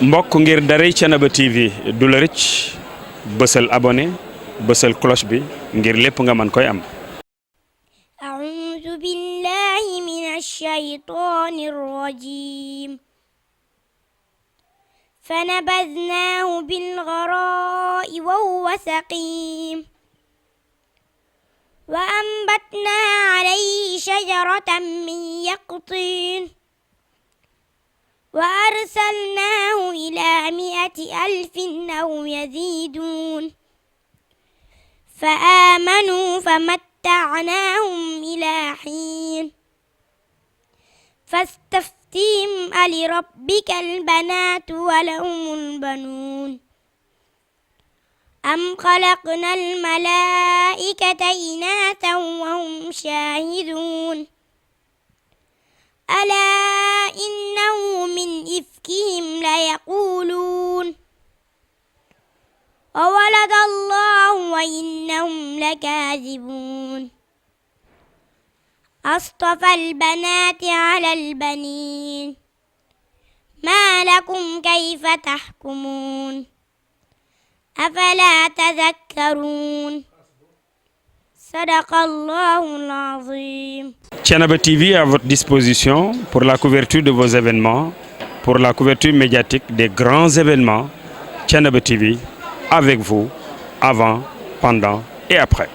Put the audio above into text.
mbokk ngir daray Thiénaba TV du la rëcc bësal abonné bësal cloche bi ngir lépp nga mën koy am. أعوذ بالله من الشيطان الرجيم فنبذناه بالغراء وهو سقيم وأنبتنا عليه شجرة من يقطين وأرسلناه إلى 100,000 أو يزيدون فآمنوا فمتعناهم إلى حين فاستفتهم ألربك البنات ولهم البنون أم خلقنا الملائكة إناثا وهم شاهدون ألا إنه من إفكهم ليقولون وولد الله وإنهم لكاذبون أصطفى البنات على البنين ما لكم كيف تحكمون أفلا تذكرون صدق الله العظيم. Thiénaba TV à votre disposition pour la couverture de vos événements, pour la couverture médiatique des grands événements. Thiénaba TV avec vous avant, pendant et après.